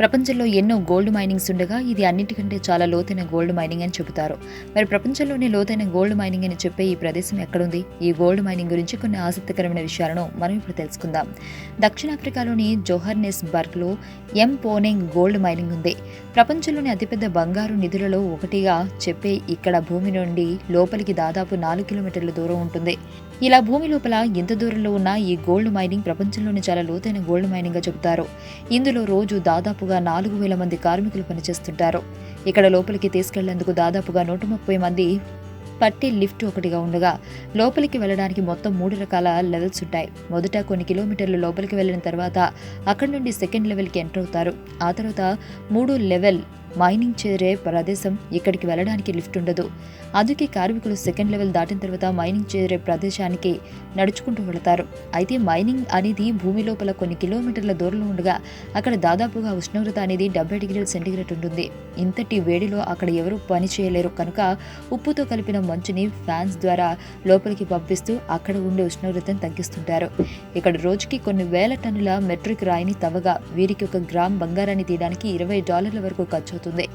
ప్రపంచంలో ఎన్నో gold minings ఉండగా ఇది అన్నిటికంటే చాలా లోతైన గోల్డ్ మైనింగ్ అని చెబుతారు. మరి ప్రపంచంలోనే లోతైన గోల్డ్ మైనింగ్ అని చెప్పే ఈ ప్రదేశం ఎక్కడుంది? ఈ గోల్డ్ మైనింగ్ గురించి కొన్ని ఆసక్తికరమైన విషయాలను మనం ఇప్పుడు తెలుసుకుందాం. దక్షిణాఫ్రికాలోని జోహర్నెస్బర్గ్లో ఎంపోనెంగ్ గోల్డ్ మైనింగ్ ఉంది. ప్రపంచంలోని అతిపెద్ద బంగారు నిధులలో ఒకటిగా చెప్పే ఇక్కడ భూమి నుండి లోపలికి దాదాపు 4 కిలోమీటర్ల దూరం ఉంటుంది. ఇలా భూమి లోపల ఎంత దూరంలో ఉన్న ఈ గోల్డ్ మైనింగ్ ప్రపంచంలోని చాలా లోతైన గోల్డ్ మైనింగ్ గా చెబుతారు. ఇందులో రోజు దాదాపుగా 4,000 మంది కార్మికులు పనిచేస్తుంటారు. ఇక్కడ లోపలికి తీసుకెళ్లేందుకు దాదాపుగా 130 మంది పట్టి లిఫ్ట్ ఒకటిగా ఉండగా లోపలికి వెళ్ళడానికి మొత్తం 3 రకాల లెవెల్స్ ఉంటాయి. మొదట కొన్ని కిలోమీటర్లు లోపలికి వెళ్ళిన తర్వాత అక్కడి నుండి సెకండ్ లెవెల్కి ఎంటర్ అవుతారు. ఆ తర్వాత 3 లెవెల్ మైనింగ్ చేరే ప్రదేశం, ఇక్కడికి వెళ్ళడానికి లిఫ్ట్ ఉండదు. అందుకే కార్మికులు సెకండ్ లెవెల్ దాటిన తర్వాత మైనింగ్ చేరే ప్రదేశానికి నడుచుకుంటూ వెళతారు. అయితే మైనింగ్ అనేది భూమి లోపల కొన్ని కిలోమీటర్ల దూరంలో ఉండగా అక్కడ దాదాపుగా ఉష్ణోగ్రత అనేది 70 డిగ్రీల సెంటీగ్రేడ్ ఉంటుంది. ఇంతటి వేడిలో అక్కడ ఎవరూ పని చేయలేరు కనుక ఉప్పుతో కలిపిన మంచుని ఫ్యాన్స్ ద్వారా లోపలికి పంపిస్తూ అక్కడ ఉండే ఉష్ణోగ్రతను తగ్గిస్తుంటారు. ఇక్కడ రోజుకి కొన్ని వేల టన్నుల మెట్రిక్ రాయిని తవ్వగా వీరికి 1 గ్రామ్ బంగారాన్ని తీయడానికి $20 వరకు ఖర్చు అవుతుంది.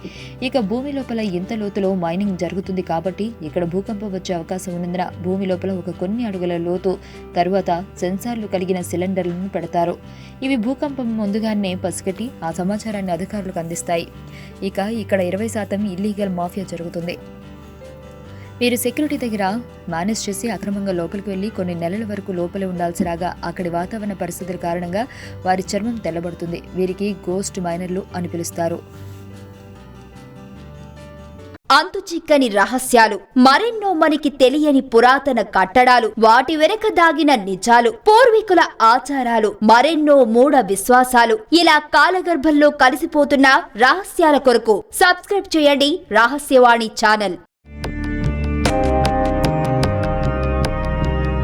ఇక భూమి లోపల ఇంత లోతులో మైనింగ్ జరుగుతుంది కాబట్టి ఇక్కడ భూకంపం వచ్చే అవకాశం ఉన్నందున భూమి లోపల కొన్ని అడుగుల లోతు తరువాత సెన్సార్లు కలిగిన సిలిండర్లను పెడతారు. ఇవి భూకంపం ముందుగానే పసిగట్టి ఆ సమాచారాన్ని అధికారులకు అందిస్తాయి. ఇక ఇక్కడ 20% ఇల్లీగల్ మాఫియా జరుగుతుంది. వీరు సెక్యూరిటీ దగ్గర మేనేజ్ చేసి అక్రమంగా లోపలికి వెళ్లి కొన్ని నెలల వరకు లోపలే ఉండాల్సి రాగా అక్కడి వాతావరణ పరిస్థితుల కారణంగా వారి చర్మం తెల్లబడుతుంది. వీరికి గోస్ట్ మైనర్లు అని పిలుస్తారు. అంతుచిక్కని రహస్యాలు, మరెన్నో మనకి తెలియని పురాతన కట్టడాలు, వాటి వెనక దాగిన నిజాలు, పూర్వీకుల ఆచారాలు, మరెన్నో మూఢ విశ్వాసాలు, ఇలా కాలగర్భంలో కలిసిపోతున్న రహస్యాల కొరకు సబ్స్క్రైబ్ చేయండి రహస్యవాణి ఛానల్.